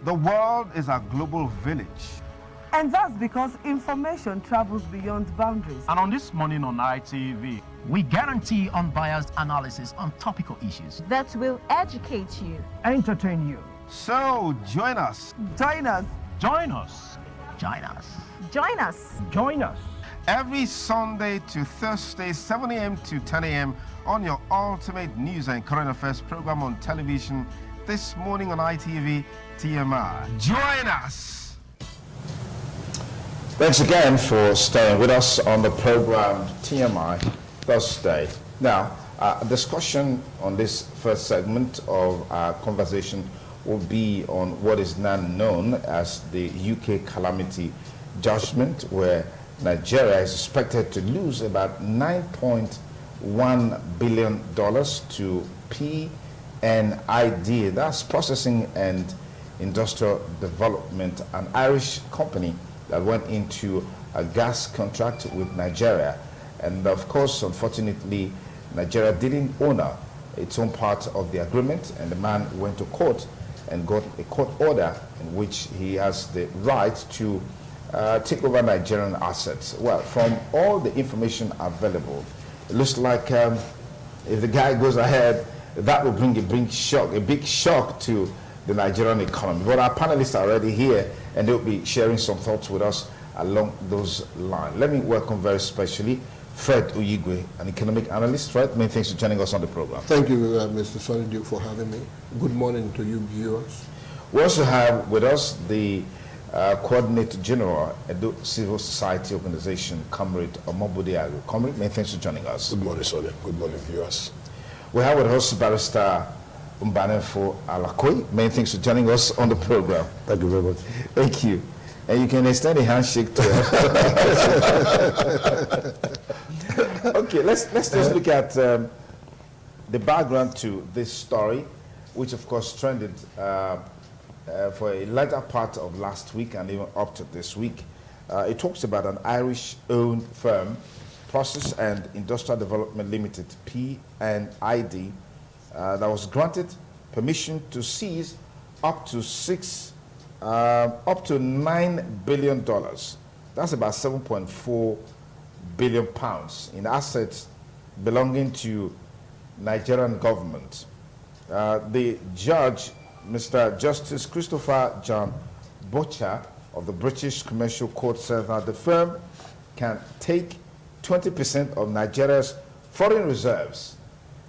The world is a global village. And that's because information travels beyond boundaries. And on This Morning on ITV, we guarantee unbiased analysis on topical issues that will educate you, entertain you. So join us. Join us. Join us. Join us. Join us. Join us. Every Sunday to Thursday, 7 a.m. to 10 a.m. on your ultimate news and current affairs program on television, This Morning on ITV TMI. Join us. Thanks again for staying with us on the program TMI Thursday. Now, a discussion on this first segment of our conversation will be on what is now known as the UK Calamity Judgement, where Nigeria is expected to lose about $9.1 billion to PNID, that's Processing and Industrial Development, an Irish company that went into a gas contract with Nigeria. And of course, unfortunately, Nigeria didn't honor its own part of the agreement, and the man went to court and got a court order in which he has the right to take over Nigerian assets. Well, from all the information available, it looks like if the guy goes ahead, that will bring a big shock to the Nigerian economy. But our panelists are already here, and they'll be sharing some thoughts with us along those lines. Let me welcome very specially Fred Oyigwe, an economic analyst. Fred, many thanks for joining us on the program. Thank you, Mr. Sonny Duke, for having me. Good morning to you viewers. We also have with us the Coordinator General at the Civil Society Organization, Comrade Omobode Agu. Comrade, many thanks for joining us. Good morning, Sonny. Good morning, viewers. We have with us Barrister Mbanefo Alakoi. Many thanks for joining us on the program. Thank you very much. Thank you. And you can extend a handshake to her. Okay, let's just look at the background to this story, which of course trended for a later part of last week and even up to this week. It talks about an Irish-owned firm, Process and Industrial Development Limited, PNID, that was granted permission to seize up to $9 billion. That's about 7.4 billion pounds in assets belonging to Nigerian government. The judge, Mr. Justice Christopher John Butcher of the British Commercial Court, said that the firm can take 20% of Nigeria's foreign reserves,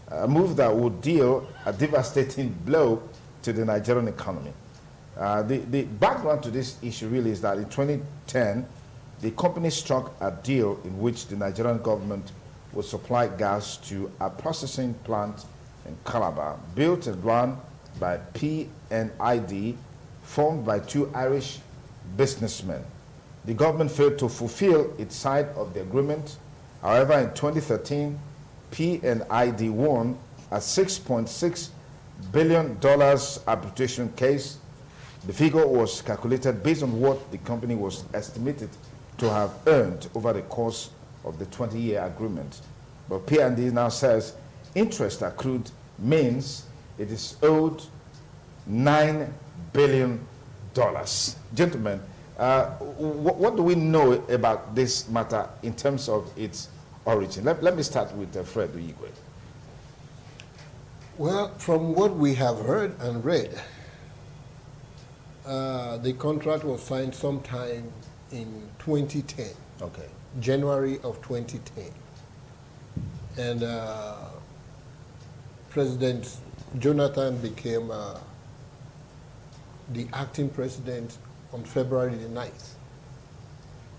a move that would deal a devastating blow to the Nigerian economy. The background to this issue really is that in 2010, the company struck a deal in which the Nigerian government would supply gas to a processing plant in Calabar, built and run by PNID, formed by two Irish businessmen. The government failed to fulfill its side of the agreement. However, in 2013, PNID won a $6.6 billion arbitration case. The figure was calculated based on what the company was estimated to have earned over the course of the 20-year agreement. But PNID now says interest accrued means it is owed $9 billion. Gentlemen, what do we know about this matter in terms of its origin? Let me start with Fred Oyigwe. Well, from what we have heard and read, the contract was signed sometime in 2010. Okay. January of 2010. And President Jonathan became the acting president on February the 9th.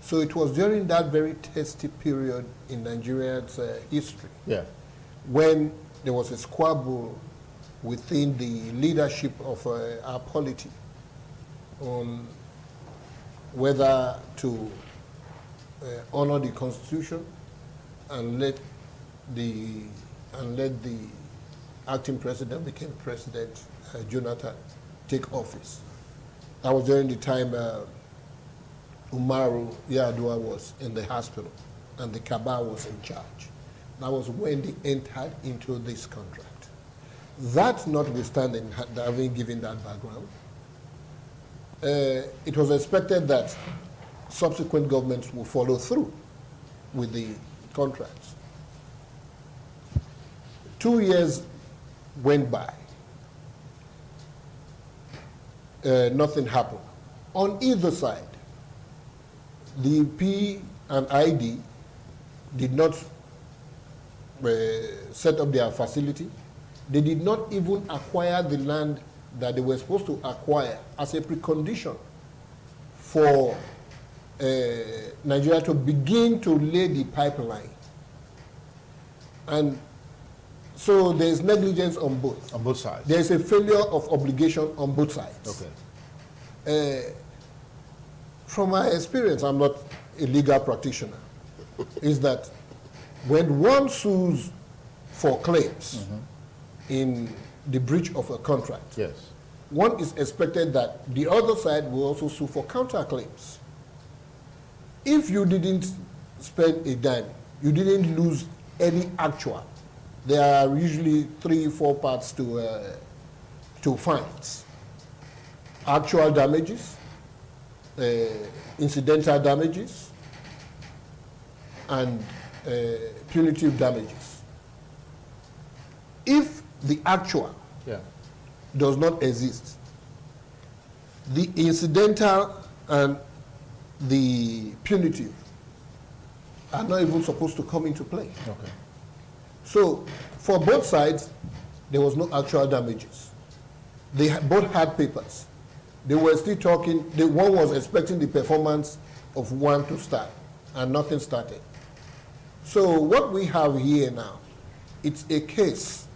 So it was during that very testy period in Nigeria's history, when there was a squabble within the leadership of our polity on whether to honor the Constitution and let the acting president became President Jonathan take office. That was during the time Umaru Yar'Adua was in the hospital and the Kaaba was in charge. That was when they entered into this contract. That notwithstanding, having given that background, it was expected that subsequent governments will follow through with the contracts. 2 years went by. Nothing happened. On either side, the P and ID did not set up their facility. They did not even acquire the land that they were supposed to acquire as a precondition for Nigeria to begin to lay the pipeline. And so there's negligence on both. On both sides. There's a failure of obligation on both sides. Okay. From my experience, I'm not a legal practitioner, is that when one sues for claims in the breach of a contract, yes, one is expected that the other side will also sue for counterclaims. If you didn't spend a dime, you didn't lose any actual. There are usually 3-4 parts to fines. Actual damages, incidental damages, and punitive damages. If the actual does not exist, the incidental and the punitive are not even supposed to come into play. Okay. So for both sides, there was no actual damages. They both had papers. They were still talking. One was expecting the performance of one to start, and nothing started. So what we have here now, it's a case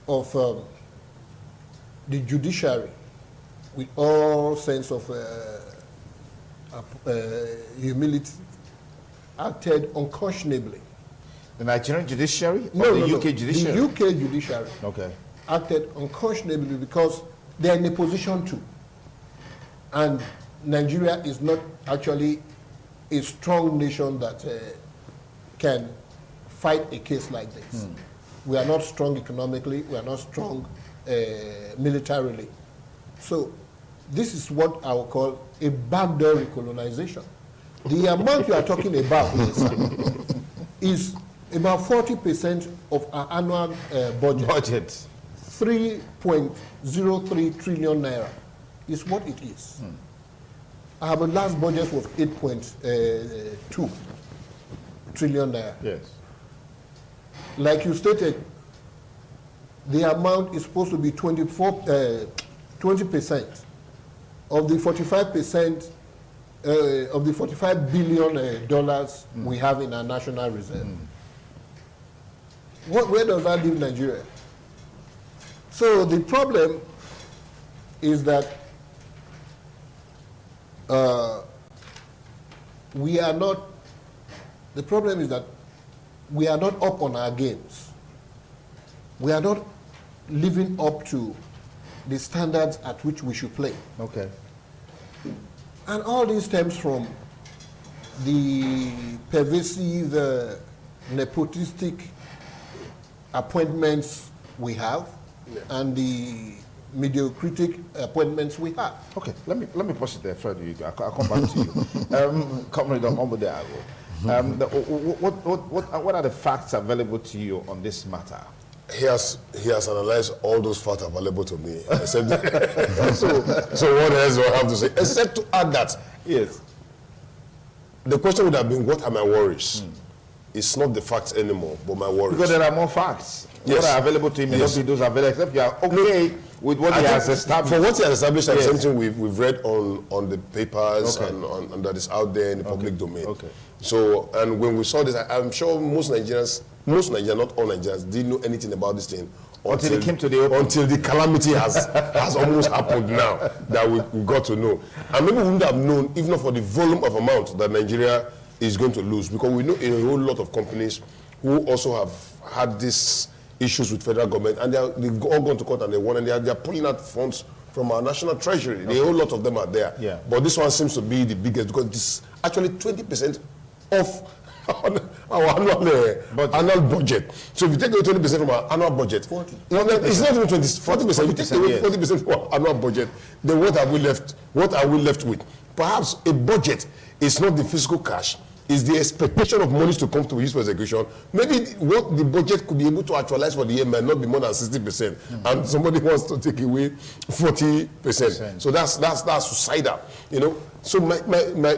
of the judiciary, with all sense of humility, acted unconscionably. The Nigerian judiciary? No, or the UK judiciary? The UK judiciary acted unconscionably because they're in a position to. And Nigeria is not actually a strong nation that can fight a case like this. We are not strong economically, we are not strong militarily. So this is what I would call a backdoor recolonization. The amount you are talking about is about 40% of our annual budget. 3.03 trillion naira is what it is. Our last budget was 8.2 trillion naira. Yes. Like you stated, the amount is supposed to be 20% of the 45% of the $45 billion dollars we have in our national reserve. Where does that leave Nigeria? So the problem is that we are not up on our games. We are not living up to the standards at which we should play. Okay. And all this stems from the pervasive nepotistic appointments we have and the mediocritic appointments we have. Okay, let me pause it there, Fred. I'll come back to you. Comrade Omodeago, what are the facts available to you on this matter? He has analyzed all those facts available to me. Except so what else do I have to say? Except to add that, yes, the question would have been, what are my worries? It's not the facts anymore, but my worries. Because there are more facts. Yes. What are available to him may not be those available, except you are okay with what he has established. For what he has established, and something we've read on the papers and that is out there in the public domain. Okay. So, and when we saw this, I'm sure most Nigerians, not all Nigerians, didn't know anything about this thing until it came to the open. Until the calamity has almost happened now that we got to know. And maybe we wouldn't have known, if not for the volume of amount that Nigeria is going to lose, because we know a whole lot of companies who also have had these issues with federal government, and they've all gone to court and they won, and they're pulling out funds from our national treasury. A whole lot of them are there. Yeah. But this one seems to be the biggest, because it's actually 20% of our annual budget. So if you take away 20% from our annual budget, 40. It's not even 40%. You take away 40% from our annual budget, then what are we left? What are we left with? Perhaps a budget is not the physical cash. Is the expectation of monies to come to use for execution. Maybe what the budget could be able to actualize for the year might not be more than 60%, and somebody wants to take away 40%. So that's suicidal, you know. So my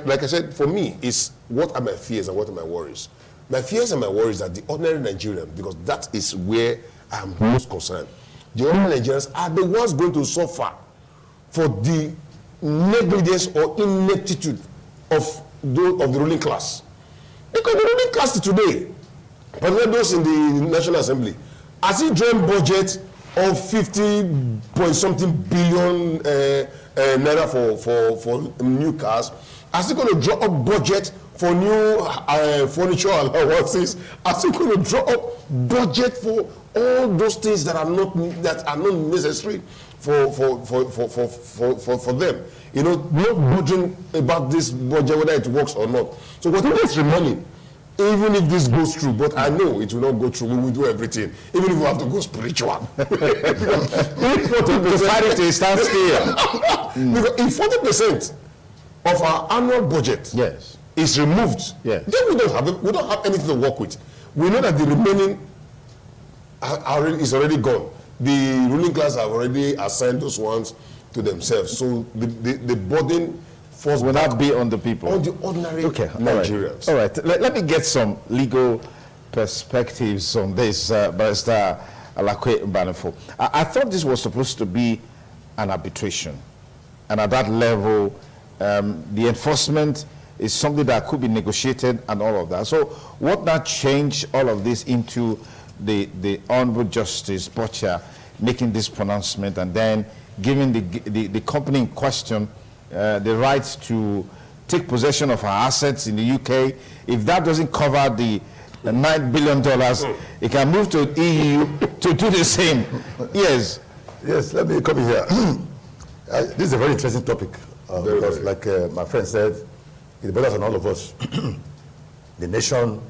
like I said, for me, is what are my fears and what are my worries? My fears and my worries are the ordinary Nigerian, because that is where I'm most concerned. The ordinary Nigerians are the ones going to suffer for the negligence or ineptitude of the ruling class. Because the ruling class today, particularly those in the National Assembly, as he drawn budget of 50-point-something billion naira for new cars, as he going to draw up budget for new furniture allowances, as he going to draw up budget for all those things that are not necessary for them. You know, not budging about this budget, whether it works or not. So whatever is remaining, even if this goes through, but I know it will not go through, we will do everything, even if we have to go spiritual. Decided to stand still. Because if 40% of our annual budget is removed, then we don't have anything to work with. We know that the remaining is already gone. The ruling class have already assigned those ones to themselves. So the burden will not be on the people. On the ordinary Nigerians. All right. Let me get some legal perspectives on this, Barrister Alakwe Mbanefo. I thought this was supposed to be an arbitration. And at that level, the enforcement is something that could be negotiated and all of that. So what now changed all of this into the Honorable Justice Butcher making this pronouncement and then giving the company in question the right to take possession of our assets in the UK? If that doesn't cover the $9 billion, it can move to EU to do the same. Yes. Yes, let me come in here. This is a very interesting topic because, like my friend said, it bothers on all of us. The nation,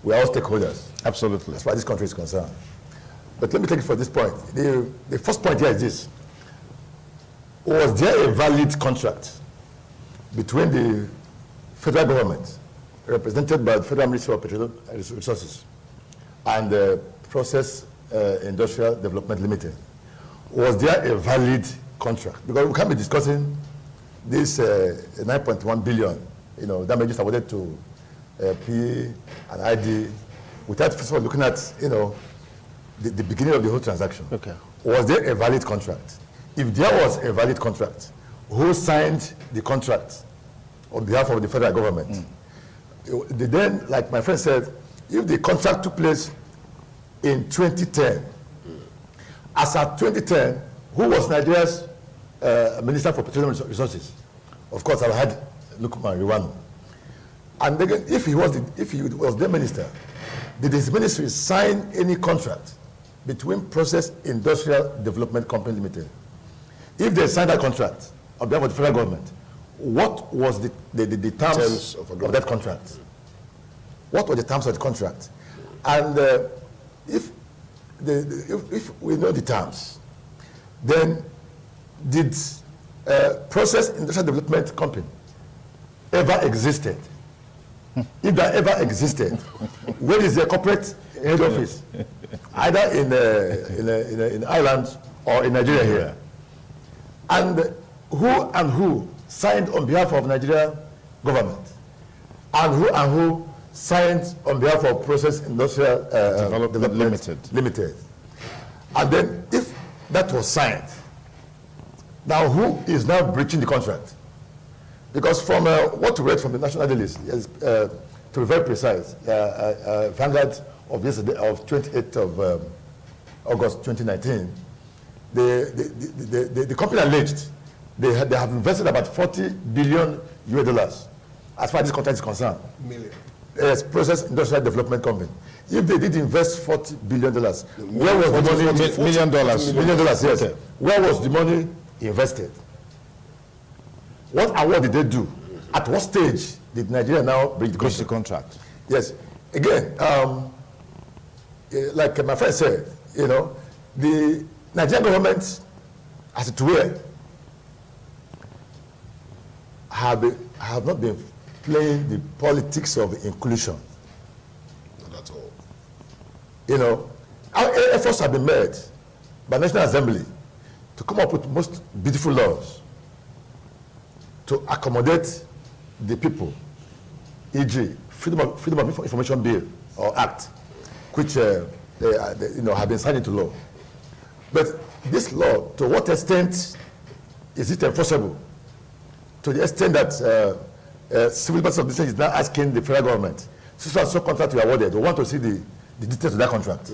we are all stakeholders. Absolutely. As far as this country is concerned. But let me take it for this point. The first point here is this. Was there a valid contract between the federal government, represented by the Federal Ministry of Petroleum Resources, and the Process Industrial Development Limited? Was there a valid contract? Because we can't be discussing this 9.1 billion, you know, damages awarded to P and ID, without first of all looking at, you know, the beginning of the whole transaction. Okay. Was there a valid contract? If there was a valid contract, who signed the contract on behalf of the federal government? Then, like my friend said, if the contract took place in 2010, as at 2010, who was Nigeria's Minister for Petroleum Resources? Of course, I had Lukman Riwanu. And again, if he was the minister, did his ministry sign any contract between Process Industrial Development Company Limited? If they signed that contract on behalf of the federal government, what was the terms of that contract? What were the terms of the contract? And if we know the terms, then did Process Industrial Development Company ever existed? If that ever existed, where is their corporate head office? Either in Ireland or in Nigeria here. And who signed on behalf of Nigeria government? And who signed on behalf of Process Industrial Development Limited? And then if that was signed, now who is now breaching the contract? Because from what we read from the National Daily, to be very precise, Vanguard of yesterday, of 28th of August 2019, the company alleged they have invested about $40 billion US as far as this contract is concerned. Million. Yes, Process Industrial Development Company. If they did invest $40 billion, where was the money? $40 million, yes. Okay. Where was the money invested? What award did they do? At what stage did Nigeria now breach the contract? Yes. again, like my friend said, you know, the Nigerian government, as it were, have not been playing the politics of inclusion. Not at all. You know, our efforts have been made by National Assembly to come up with most beautiful laws to accommodate the people, e.g., Freedom of Information Bill or Act, which you know, have been signed into law. But this law, to what extent is it enforceable? To the extent that civil liberties of is now asking the federal government, so contract we awarded, we want to see the details of that contract.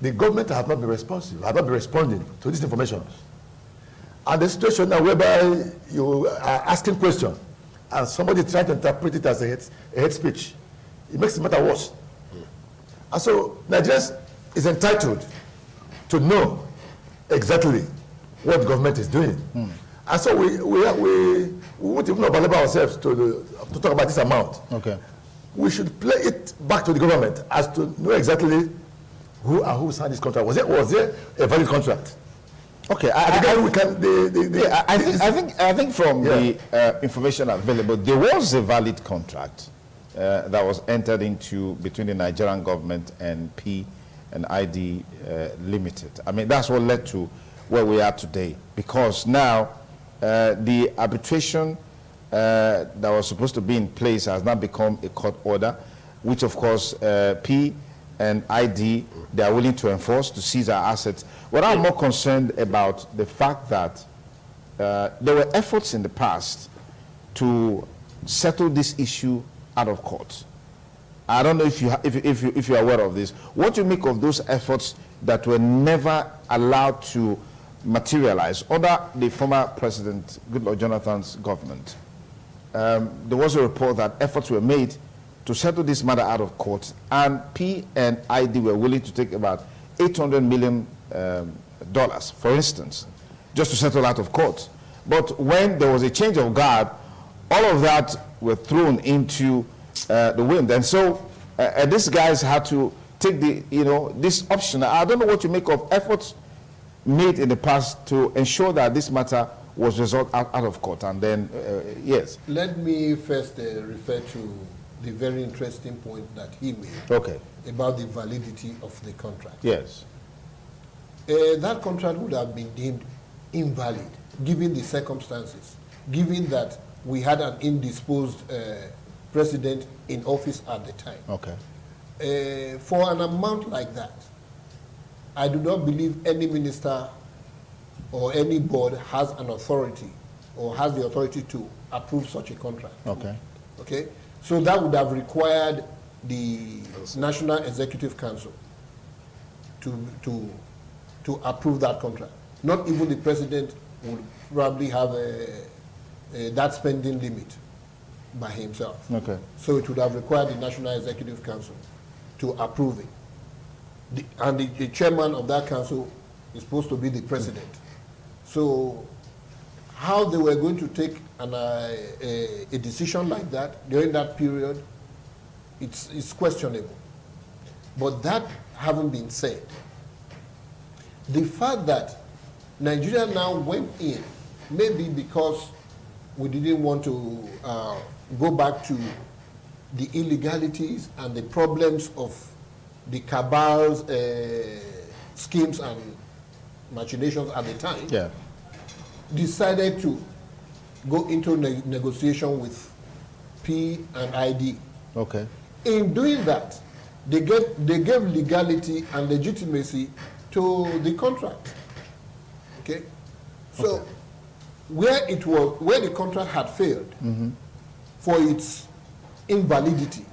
The government has not been responsive, has not been responding to this information. And the situation now whereby you are asking questions and somebody trying to interpret it as a hate speech, it makes the matter worse. And so Nigeria is entitled to know exactly what the government is doing. And so we won't even belabor ourselves to talk about this amount. Okay. We should play it back to the government as to know exactly who signed this contract. Was there a valid contract? Okay, I think from the information available, there was a valid contract that was entered into between the Nigerian government and P&ID Limited. I mean, that's what led to where we are today, because now the arbitration that was supposed to be in place has now become a court order, which of course P&ID, they are willing to enforce to seize our assets. What I'm more concerned about the fact that there were efforts in the past to settle this issue out of court. I don't know if you're aware of this. What do you make of those efforts that were never allowed to materialize under the former President Goodluck Jonathan's government? There was a report that efforts were made to settle this matter out of court, and P&ID were willing to take about $800 million, for instance, just to settle out of court. But when there was a change of guard, all of that were thrown into the wind. And so these guys had to take this option. I don't know what you make of efforts made in the past to ensure that this matter was resolved out of court. And then, yes. Let me first refer to the very interesting point that he made about the validity of the contract. Yes. That contract would have been deemed invalid, given the circumstances, given that we had an indisposed president in office at the time. Okay. For an amount like that, I do not believe any minister or any board has an authority or has the authority to approve such a contract. Okay. Okay? So that would have required the National Executive Council to approve that contract. Not even the president would probably have that spending limit by himself. Okay. So it would have required the National Executive Council to approve it. And the chairman of that council is supposed to be the president. So how they were going to take a decision like that during that period, it's questionable. But that having been said, the fact that Nigeria now went in, maybe because we didn't want to go back to the illegalities and the problems of the cabal's schemes and machinations at the time, decided to go into negotiation with P&ID. Okay. In doing that, they gave legality and legitimacy to the contract. Okay? So where the contract had failed for its invalidity,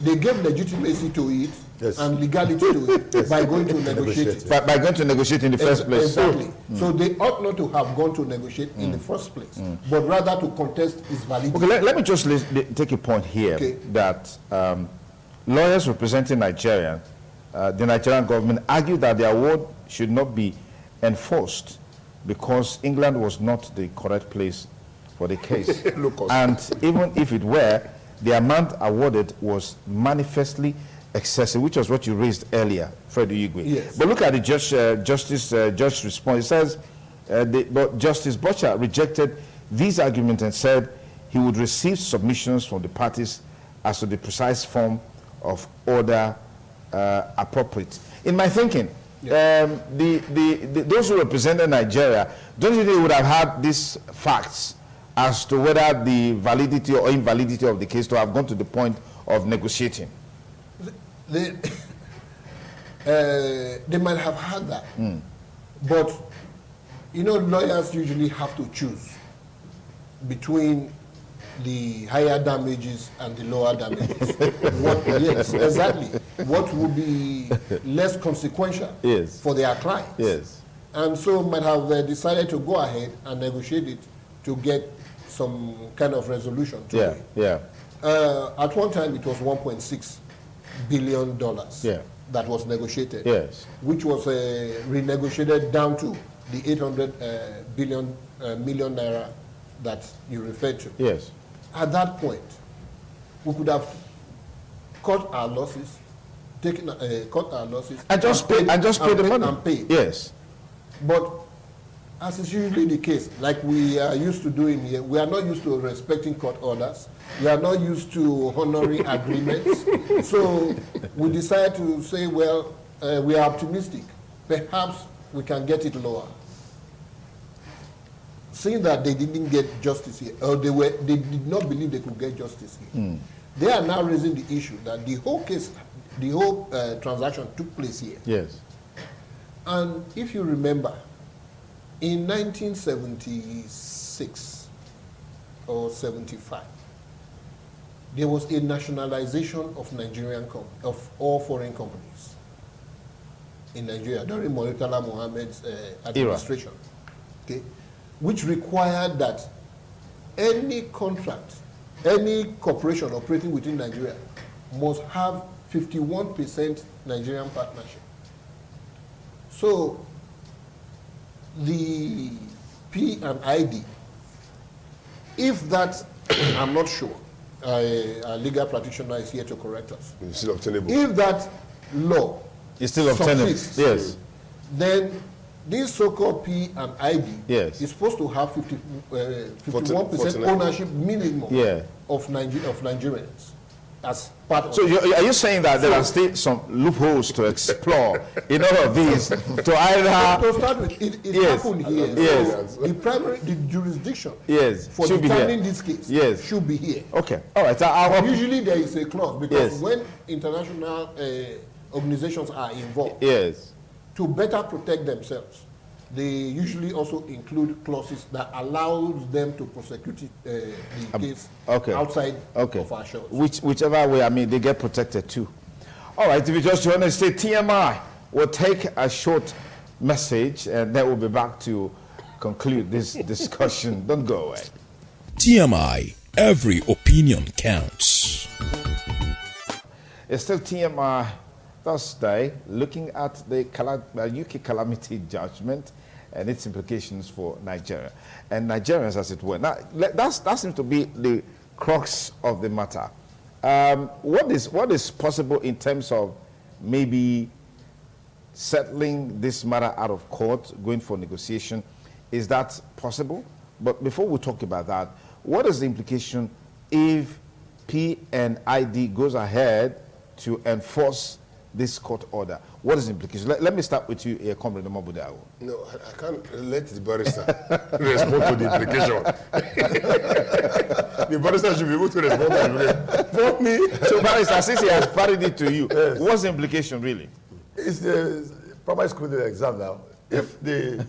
they gave legitimacy to it and legality to it by going to negotiate it. By going to negotiate in the first place. Exactly. So they ought not to have gone to negotiate in the first place, but rather to contest its validity. Okay, let me just take a point here that lawyers representing Nigeria, the Nigerian government, argued that the award should not be enforced because England was not the correct place for the case. And even if it were, the amount awarded was manifestly excessive, which was what you raised earlier, Fred Uyigwe. Yes. But look at the judge's response. It says, but Justice Butcher rejected these arguments and said he would receive submissions from the parties as to the precise form of order appropriate. In my thinking, those who represented Nigeria, don't you think they would have had these facts as to whether the validity or invalidity of the case to have gone to the point of negotiating? They might have had that, but you know, lawyers usually have to choose between the higher damages and the lower damages. Yes, exactly. What would be less consequential for their clients? Yes. And so might have decided to go ahead and negotiate it to get some kind of resolution to it. Yeah. At one time, it was $1.6 billion that was negotiated, which was renegotiated down to the 800 million naira that you referred to. Yes. At that point, we could have cut our losses, cut our losses, and just pay the money. And pay. Yes. But as is usually the case, like we are used to doing here, we are not used to respecting court orders. We are not used to honoring agreements. So we decided to say, well, we are optimistic. Perhaps we can get it lower. Seeing that they didn't get justice here, or they did not believe they could get justice here, they are now raising the issue that the whole case, the whole transaction took place here. Yes. And if you remember, in 1976 or 75, there was a nationalization of of all foreign companies in Nigeria during Murtala Mohammed's administration. Okay, which required that any contract, any corporation operating within Nigeria must have 51% Nigerian partnership. So the P&ID, if that, I'm not sure, a legal practitioner is here to correct us. It's still obtainable. If that law is still obtainable, yes, then this so-called P&ID is supposed to have 51% ownership minimum of Nigerians as part of. So are you saying that there are still some loopholes to explore in all of these to either? To start with, it happened here. Yes. So the jurisdiction for should determining this case should be here. Okay. All right. Usually there is a clause because when international organizations are involved, to better protect themselves, they usually also include clauses that allows them to prosecute the case outside of our shores. Whichever way, I mean, they get protected too. All right, if you just join us, say TMI. We'll take a short message and then we'll be back to conclude this discussion. Don't go away. TMI, every opinion counts. It's still TMI Thursday, looking at the UK Calamity Judgment and its implications for Nigeria. And Nigerians, as it were. Now, that seems to be the crux of the matter. What is possible in terms of maybe settling this matter out of court, going for negotiation? Is that possible? But before we talk about that, what is the implication if P&ID goes ahead to enforce this court order? What is the implication? Let me start with you, Comrade Mabudawo. No, I can't let the barrister respond to the implication. The barrister should be able to respond to it. For me. So, barrister, since he has parried it to you, what's the implication really? It's the primary school exam now. If the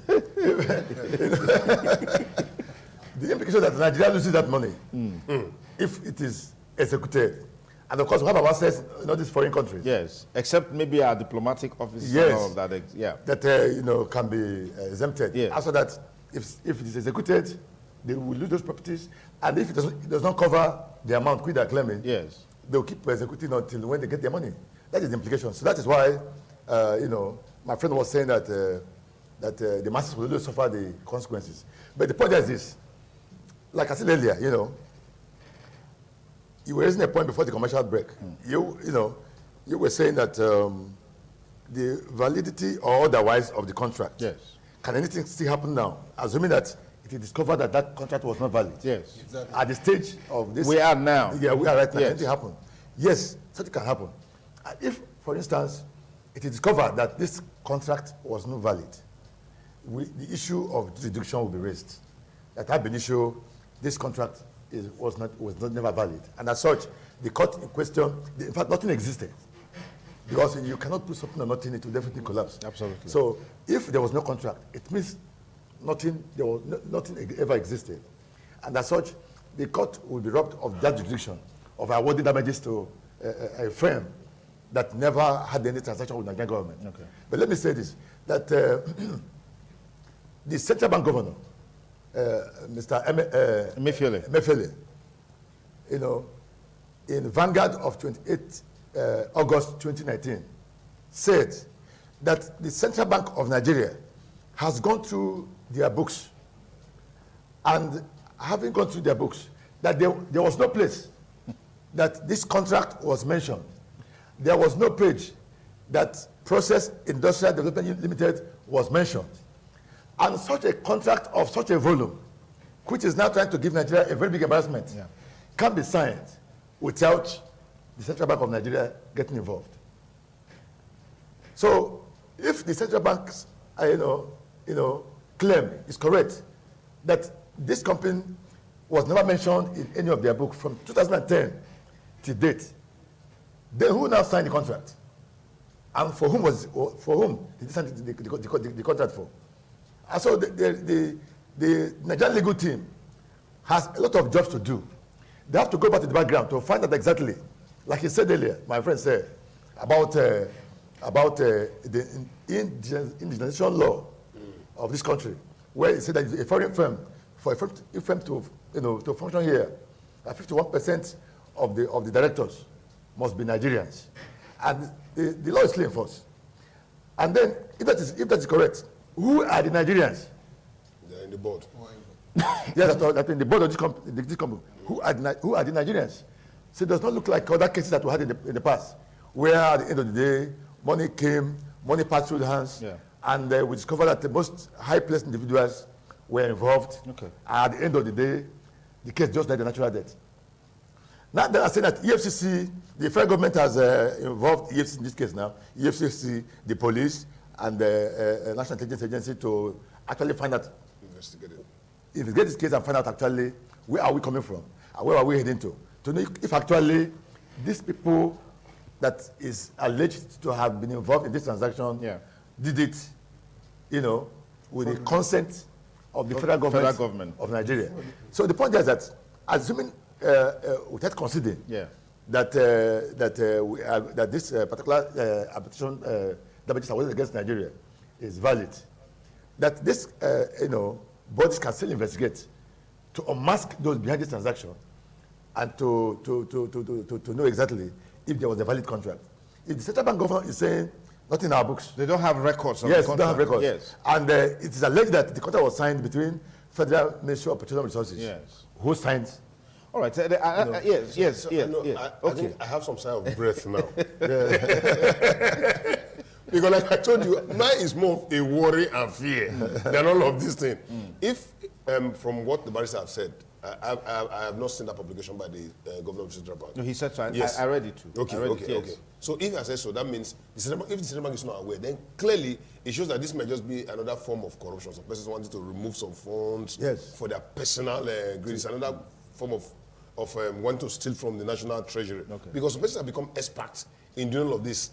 implication that Nigeria loses that money, if it is executed, and of course, we have our access in all these foreign countries. Yes, except maybe our diplomatic offices and all of that. That can be exempted. Yes. After that, if it is executed, they will lose those properties, and if it does not cover the amount they are claiming, they will keep executing until when they get their money. That is the implication. So that is why, my friend was saying that the masses will only suffer the consequences. But the point is this: like I said earlier, you were raising a point before the commercial break. You were saying that the validity or otherwise of the contract. Yes. Can anything still happen now? Assuming that it is discovered that that contract was not valid. Yes. Exactly. At the stage of this. We are now. Yeah, we are right now. Yes. Anything happen? Yes, something can happen. If, for instance, it is discovered that this contract was not valid, the issue of jurisdiction will be raised. That had been issue, this contract was never valid. And as such, the court in question, in fact, nothing existed. Because you cannot put something on nothing, it will definitely collapse. Absolutely. So if there was no contract, it means nothing ever existed. And as such, the court will be robbed of that jurisdiction of awarding damages to a firm that never had any transaction with the Nigerian government. Okay. But let me say this, that the central bank governor, Mr. Emefiele, in Vanguard of 28 August 2019, said that the Central Bank of Nigeria has gone through their books, and having gone through their books, that there was no place that this contract was mentioned. There was no page that Process Industrial Development Limited was mentioned. And such a contract of such a volume, which is now trying to give Nigeria a very big embarrassment, can be signed without the Central Bank of Nigeria getting involved. So, if the Central Bank's claim is correct, that this company was never mentioned in any of their books from 2010 to date, then who now signed the contract? And for whom did they sign the contract for? And so the Nigerian legal team has a lot of jobs to do. They have to go back to the background to find out exactly, like he said earlier, my friend said, about the indigenization law of this country, where he said that a foreign firm, for a firm to function here, 51% of the directors must be Nigerians, and the law is clear for us. And then, if that is correct, who are the Nigerians? They're in the board. Yes, that in the board of this company. Who are the Nigerians? So it does not look like other cases that we had in the past, where at the end of the day, money passed through the hands, and we discovered that the most high-placed individuals were involved. Okay. At the end of the day, the case just died a natural death. Now that I say that EFCC, the federal government has involved EFCC in this case now, EFCC, the police, and the National Intelligence Agency to actually find out, investigate this case and find out actually where are we coming from and where are we heading to know if actually these people that is alleged to have been involved in this transaction did it, with the consent of the federal government of Nigeria. So the point is that, assuming without considering that this particular arbitration damages awarded against Nigeria is valid, that this bodies can still investigate to unmask those behind this transaction and to know exactly if there was a valid contract. If the Central Bank governor is saying not in our books, they don't have records of the contract. Yes, they don't have records. Yes. And it is alleged that the contract was signed between Federal Ministry of Petroleum Resources. Yes. Who signed? All right. Yes. I think I have some sign of breath now. Because like I told you, mine is more of a worry and fear than all of these things. If, from what the barrister have said, I have not seen that publication by the governor of the Central Bank. No, he said so. Yes. I read it too. Okay. So if I say so, that means if the Central Bank is not aware, then clearly it shows that this might just be another form of corruption. Some persons wanting to remove some funds for their personal greed. It's another form of wanting to steal from the national treasury. Okay. Because some persons have become experts in doing all of this,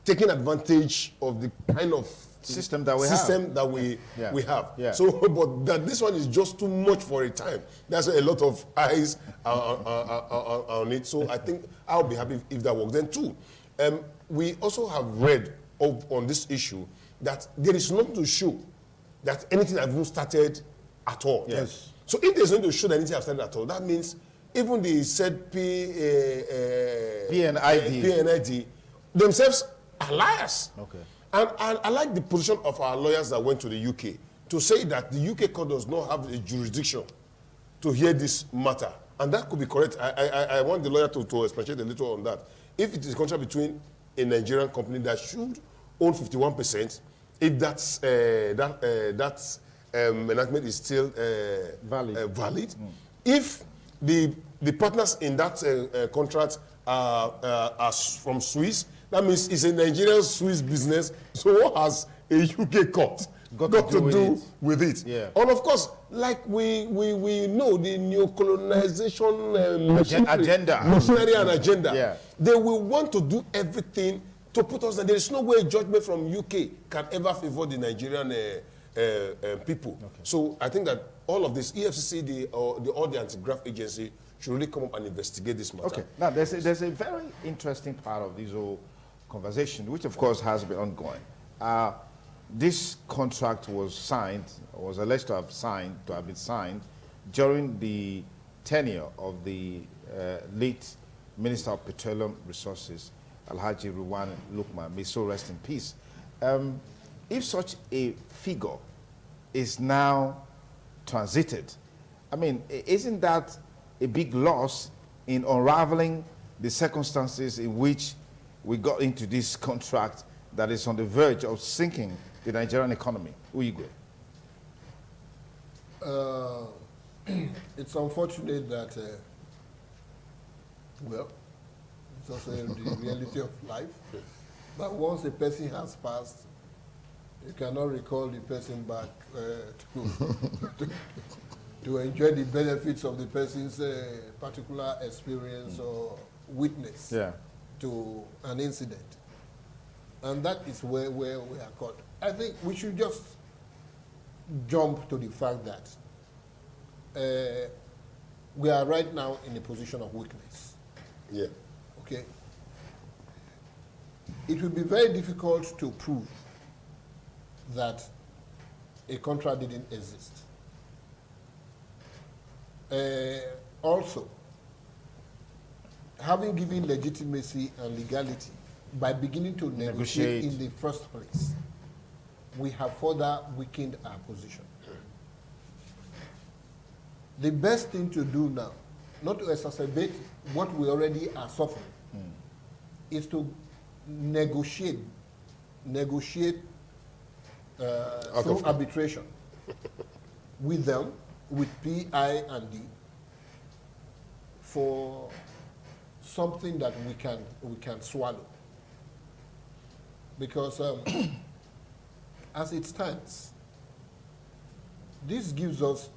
taking advantage of the kind of system that we have. Yeah. So, but that this one is just too much for a time. There's a lot of eyes on it. So I think I'll be happy if that works. Then too, we also have read on this issue that there is nothing to show that anything has even started at all. Yes. So if there's nothing to show that anything has started at all, that means even the said PNID themselves are liars. Okay. And I like the position of our lawyers that went to the UK to say that the UK court does not have a jurisdiction to hear this matter And that could be correct. I want the lawyer to expatiate a little on that. If it is a contract between a Nigerian company that should own 51%, if that's enactment is still valid. If the partners in that contract are from Swiss, that means it's a Nigerian-Swiss business. So what has a UK court got to do with it? Yeah. And of course, like we know the neo-colonization machinery and agenda. Yeah. They will want to do everything to put us, and there is no way Judgement from UK can ever favor the Nigerian people. Okay. So I think that all of this, EFCC, the anti-graft agency, should really come up and investigate this matter. Okay. Now, there's a very interesting part of this whole conversation, which of course has been ongoing. This contract was signed, was alleged to have been signed during the tenure of the late Minister of Petroleum Resources, Alhaji Ruwan Lukman, may so rest in peace. If such a figure is now transited, I mean, isn't that a big loss in unraveling the circumstances in which we got into this contract that is on the verge of sinking the Nigerian economy? Uyigwe. It's unfortunate that, well, it's also the reality of life. But once a person has passed, you cannot recall the person back to enjoy the benefits of the person's particular experience or witness to an incident. And that is where we are caught. I think we should just jump to the fact that we are right now in a position of weakness. Yeah. Okay. It will be very difficult to prove that a contract didn't exist. Also, having given legitimacy and legality by beginning to negotiate in the first place, we have further weakened our position. The best thing to do now, not to exacerbate what we already are suffering, is to negotiate through arbitration with them, with PI and D, for something that we can swallow. Because as it stands, this gives us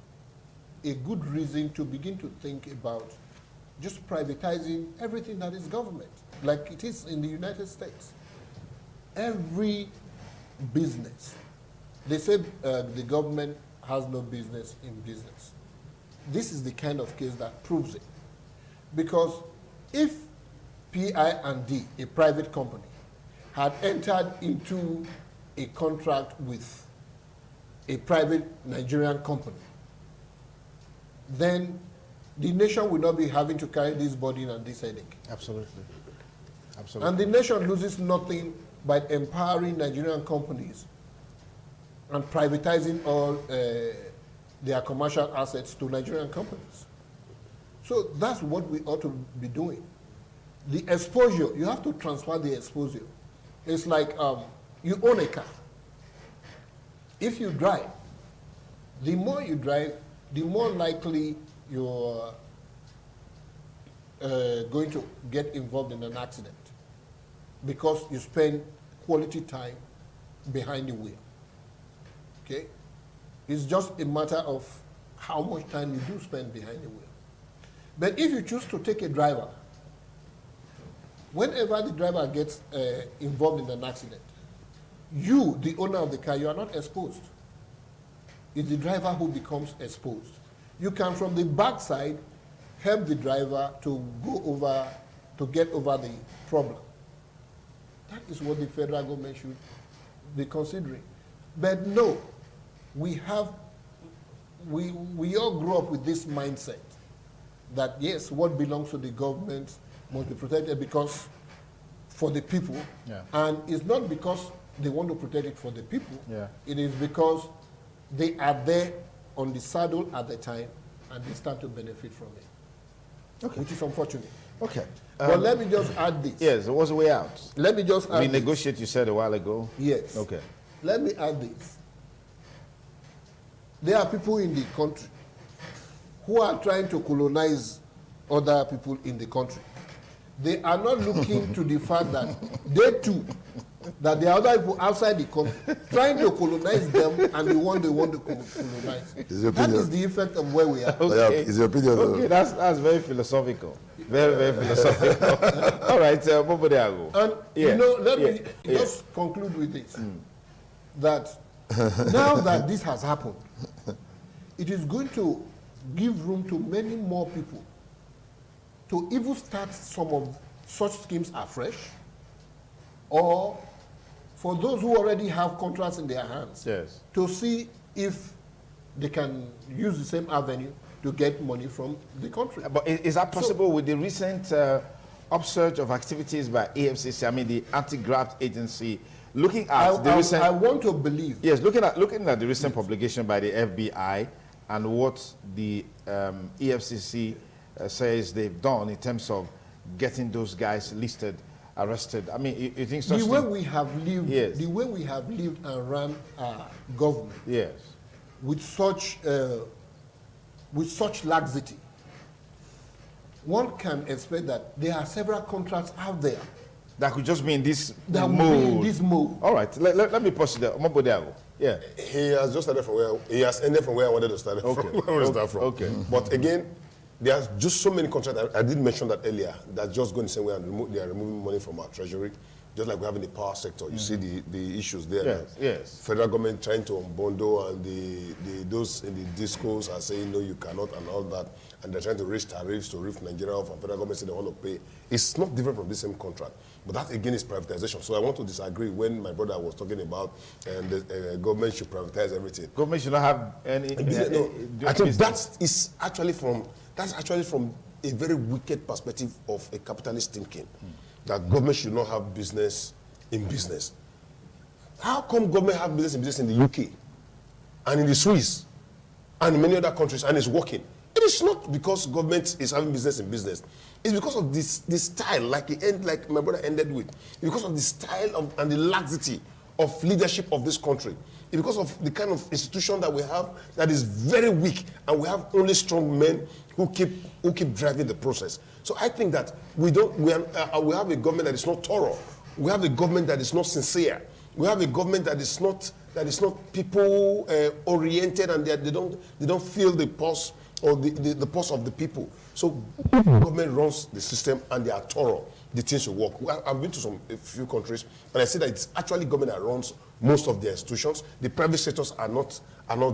a good reason to begin to think about just privatizing everything that is government, like it is in the United States. Every business, they say the government has no business in business. This is the kind of case that proves it. Because if PI and D, a private company, had entered into a contract with a private Nigerian company, then the nation will not be having to carry this burden and this headache. Absolutely. Absolutely. And the nation loses nothing by empowering Nigerian companies and privatizing all their commercial assets to Nigerian companies. So that's what we ought to be doing. The exposure, you have to transfer the exposure. It's like you own a car. If you drive, the more you drive, the more likely you're going to get involved in an accident, because you spend quality time behind the wheel. Okay? It's just a matter of how much time you do spend behind the wheel. But if you choose to take a driver, whenever the driver gets involved in an accident, you, the owner of the car, you are not exposed. It's the driver who becomes exposed. You can, from the backside, help the driver to go over, to get over the problem. That is what the federal government should be considering. But no, we all grew up with this mindset that yes, what belongs to the government must be protected because for the people. Yeah. And it's not because they want to protect it for the people. Yeah. It is because they are there on the saddle at the time and they start to benefit from it. which is unfortunate. Okay. But let me just add this. Yes, it was a way out. Let me just add Renegotiate, you said a while ago. Yes. Okay. Let me add this. There are people in the country who are trying to colonize other people in the country. They are not looking to the fact that they too, that there are other people outside the country trying to colonize them and they want to colonize. That is the effect of where we are. Okay. Is your opinion? Okay, that's very philosophical. Very, very philosophical. All right, Mobodeago. And you know, let me just conclude with this. That now that this has happened, it is going to give room to many more people to even start some of such schemes afresh, or for those who already have contracts in their hands, to see if they can use the same avenue to get money from the country. But is that possible with the recent upsurge of activities by EFCC, I mean the anti-graft agency, looking at the recent... I want to believe... Yes, looking at the recent publication by the FBI and what the EFCC says they've done in terms of getting those guys listed, arrested. I mean, you think such the way we have lived, yes, the way we have lived and run our government, yes, with such laxity, one can expect that there are several contracts out there that could just be in this that mode. Will be in this mode. All right, let me pause there. Yeah, he has just started from where he has ended from where I wanted to start from. Okay. But again, there's just so many contracts. I did mention that earlier. That's just going the same way, and they are removing money from our treasury, just like we have in the power sector. You see the issues there. Yes, yes. Federal government trying to unbundle, and those in the discos are saying no, you cannot, and all that, and they're trying to raise tariffs to rip Nigeria off, and federal government say they want to pay. It's not different from the same contract, but that again is privatization. So I want to disagree when my brother was talking about the government should privatize everything. Government should not have any. I think that's actually from a very wicked perspective of a capitalist thinking, that government should not have business in business. How come government have business in business in the UK and in the Swiss and in many other countries and it's working? It is not because government is having business in business. It's because of this style, like my brother ended with. It's because of the style and the laxity of leadership of this country. It's because of the kind of institution that we have that is very weak, and we have only strong men who keep driving the process. So I think that we have a government that is not thorough. We have a government that is not sincere. We have a government that is not people oriented, and they don't feel the pulse or the pulse of the people. So government runs the system and they are thorough. The things will work. I've been to a few countries, and I see that it's actually government that runs most of the institutions. The private sectors are not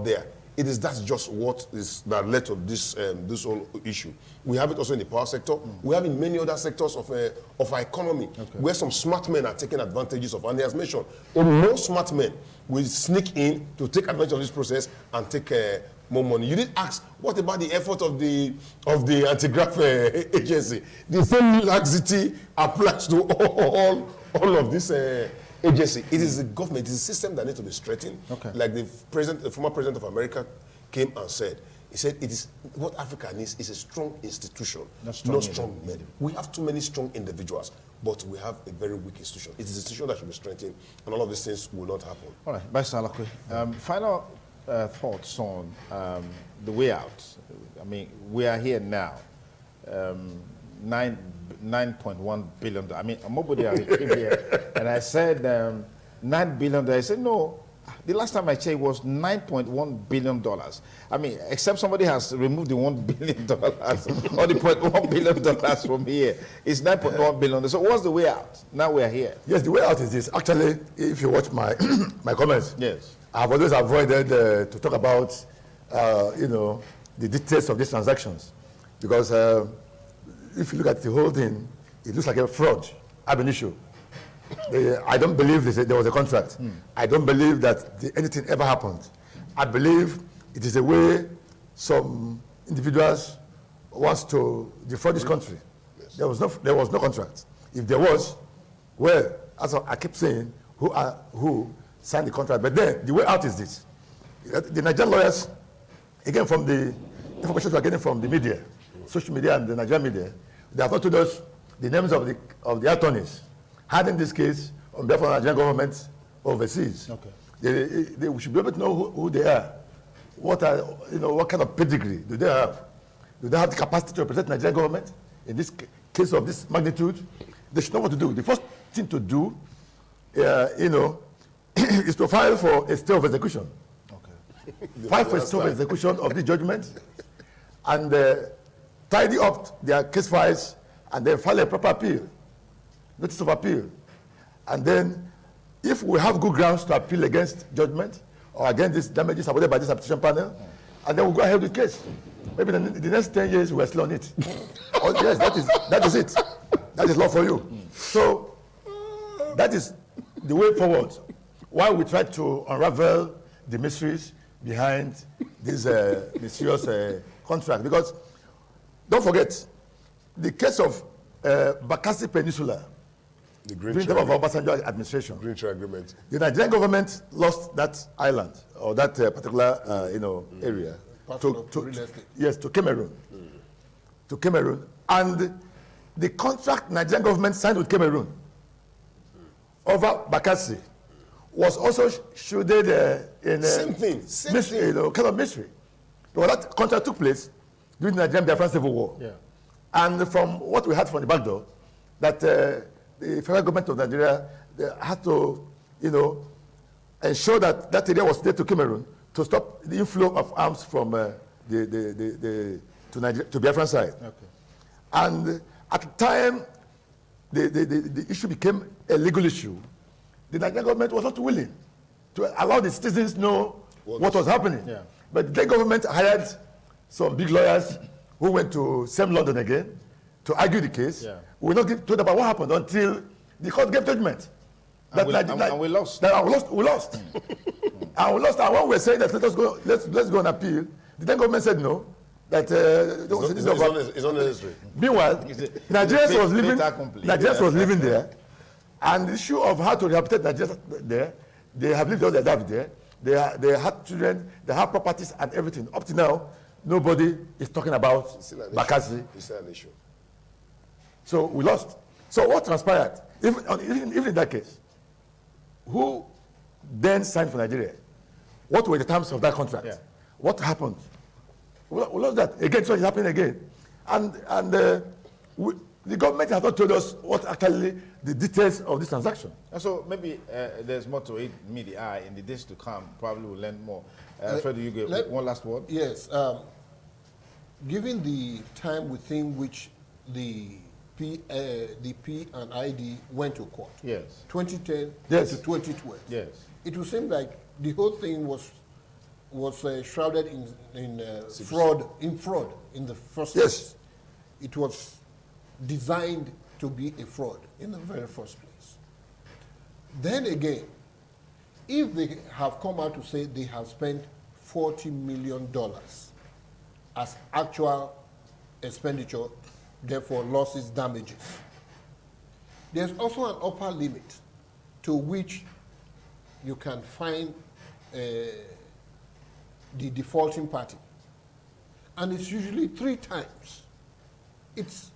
there. That's just what that led to this whole issue. We have it also in the power sector. We have in many other sectors of our economy, where some smart men are taking advantages of. And he has mentioned, no smart men will sneak in to take advantage of this process and take more money. You did ask, what about the effort of the anti-graft agency? The same laxity applies to all of this agency. It is the government, it is a system that needs to be straightened. Like the former president of America came and said, he said, it is what Africa needs is a strong institution, not strong men. We have too many strong individuals, but we have a very weak institution. It is an institution that should be strengthened, and all of these things will not happen. All right, Bye Salakwe. Final thoughts on the way out. I mean, we are here now. 9.1 billion. I mean, Mobodi came here and I said 9 billion. I said no. The last time I checked was $9.1 billion. I mean, except somebody has removed the $1 billion or the $0.1 billion from here. It's $9.1 billion. So what's the way out? Now we are here. Yes, the way out is this. Actually, if you watch my comments, yes, I've always avoided to talk about the details of these transactions, because if you look at the whole thing, it looks like a fraud, ab initio. I don't believe there was a contract. I don't believe that anything ever happened. I believe it is a way some individuals want to defraud this country. Yes. There was no contract. If there was, well, as I keep saying, who signed the contract? But then the way out is this: the Nigerian lawyers, again from the information we are getting from the media, social media and the Nigerian media, they have not told us the names of the attorneys handling this case on behalf of the Nigerian government overseas. Okay. They should be able to know who they are. What kind of pedigree do they have? Do they have the capacity to represent the Nigerian government in this case of this magnitude? They should know what to do. The first thing to do, is to file for a stay of execution. Okay. File for a stay of execution of the judgment, and tidy up their case files, and then file a proper appeal, notice of appeal. And then, if we have good grounds to appeal against judgment or against these damages awarded by this arbitration panel, and then we'll go ahead with the case. Maybe in the next 10 years we're still on it. Oh, yes, that is it. That is law for you. So that is the way forward. While we try to unravel the mysteries behind this mysterious contract, because don't forget the case of Bakassi Peninsula. The Green during the time of Obasanjo administration. Green Tree Agreement. The Nigerian government lost that island or that particular area to Cameroon. To Cameroon, and the contract Nigerian government signed with Cameroon over Bakassi was also shielded in same thing. Kind of mystery. Because that contract took place during the Nigerian Biafran Civil War. Yeah. And from what we heard from the back door, that the federal government of Nigeria had to, ensure that that area was there to Cameroon to stop the inflow of arms from to Biafran side. Okay. And at the time, the issue became a legal issue. The Nigerian government was not willing to allow the citizens know what was happening. Yeah. But the government hired some big lawyers who went to same London again to argue the case. Yeah. We were not told about what happened until the court gave judgment. And we lost. We lost. And we lost. And when we were saying that let's go and appeal, the then government said no. That it's not necessary. Meanwhile, Nigerians was living there, and the issue of how to rehabilitate Nigerians there, they have lived all their life there. They had children, they have properties and everything. Up to now, nobody is talking about Bakassi. It's still an issue. So we lost. So what transpired? Even in that case, who then signed for Nigeria? What were the terms of that contract? Yeah. What happened? We lost that. Again, so it's happening again. And the government has not told us what actually the details of this transaction. And so maybe there's more to it, meet the eye. In the days to come, probably we'll learn more. Fred, you get one last word? Yes. Given the time within which the P and ID went to court, yes, 2010 yes, to 2012, yes, it would seem like the whole thing was shrouded in fraud in the first place. It was designed to be a fraud in the very first place. Then again, if they have come out to say they have spent $40 million as actual expenditure, therefore losses, damages, there's also an upper limit to which you can find the defaulting party, and it's usually 3 times. It's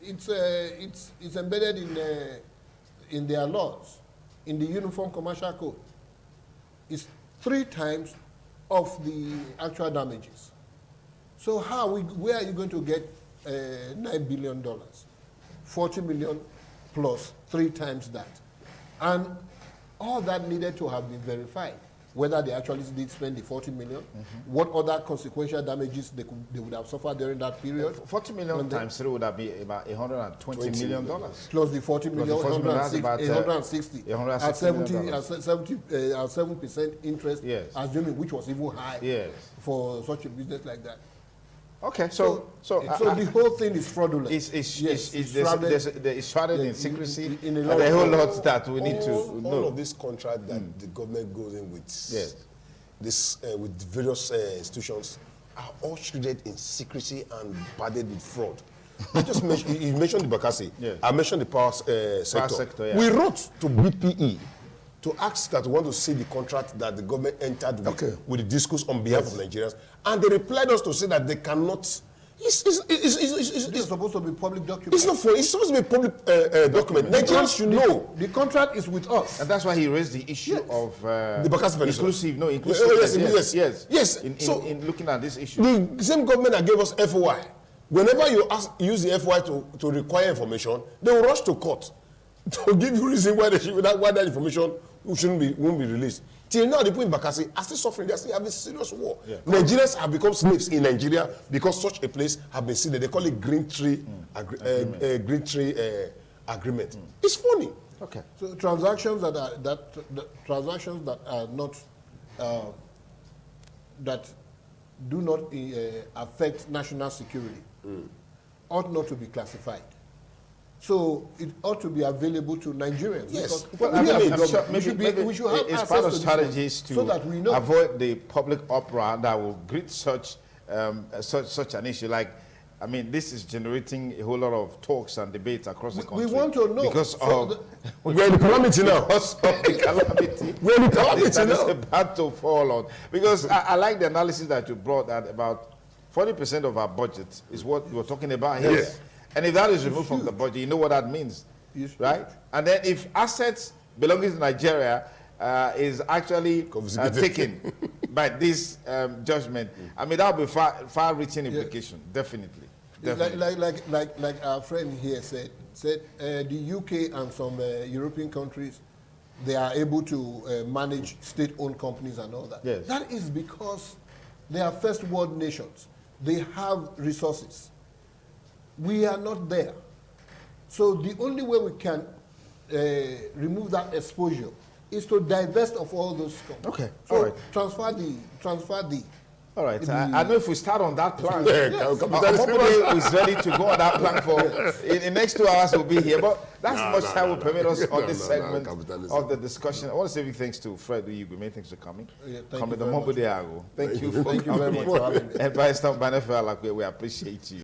embedded in their laws, in the Uniform Commercial Code. It's 3 times of the actual damages. So where are you going to get $9 billion? 40 million plus 3 times that, and all that needed to have been verified. Whether they actually did spend the 40 million, what other consequential damages they would have suffered during that period. 40 million times 3 would have been about $120 million. Plus the 40 million, 160 at 7% interest, yes, assuming, which was even high, yes, for such a business like that. Okay, so the whole thing is fraudulent. It's shrouded in secrecy, in and a whole lot that we need to know. All of this contract that the government goes in with, yes, this with various institutions, are all shrouded in secrecy and padded with fraud. I just mentioned, you mentioned the Bakassi. Yes. I mentioned the power sector. Yeah. We wrote to BPE to ask that we want to see the contract that the government entered with the discourse on behalf of Nigerians, and they replied us to say that they cannot It's supposed to be public document. It's not for. It's supposed to be a public document. Nigerians should know. The contract is with us, and that's why he raised the issue of the Bakassi Peninsula. Inclusive. Yes. In looking at this issue, the same government that gave us FOI, whenever you use the FOI to require information, they will rush to court to give you reason why that information won't be released. Till now, the people in Bakassi are still suffering. They are still having serious war. Yeah. Nigerians have become slaves in Nigeria because such a place have been seen. They call it Green Tree Agreement. It's funny. Okay. So transactions that are not that do not affect national security ought not to be classified. So it ought to be available to Nigerians. Yes. We should have it's part of strategies to so that we know. Avoid the public uproar that will greet such an issue. Like, I mean, this is generating a whole lot of talks and debates across the country. We want to know. Because of we're in the calamity now. Because of the calamity. We're in the calamity now. It's about to fall on. Because I like the analysis that you brought, that about 40% of our budget is what we're talking about here. Yes. And if that is removed from the budget, you know what that means, right? And then if assets belonging to Nigeria is actually taken by this judgment, I mean, that will be far-reaching implication, definitely. Like our friend here said the UK and some European countries, they are able to manage state-owned companies and all that. Yes. That is because they are first world nations. They have resources. We are not there. So the only way we can remove that exposure is to divest of all those companies. Okay. So all right. transfer the. All right. I know if we start on that plan, Mobile is ready to go on that plan for in the next 2 hours. We'll be here, but that's much time will permit us on this segment of the discussion. I want to say big thanks to Fred Uyigwe. Many thanks for coming. Thank you very much. Thank you for coming. Thank you very much for having me. And by we appreciate you.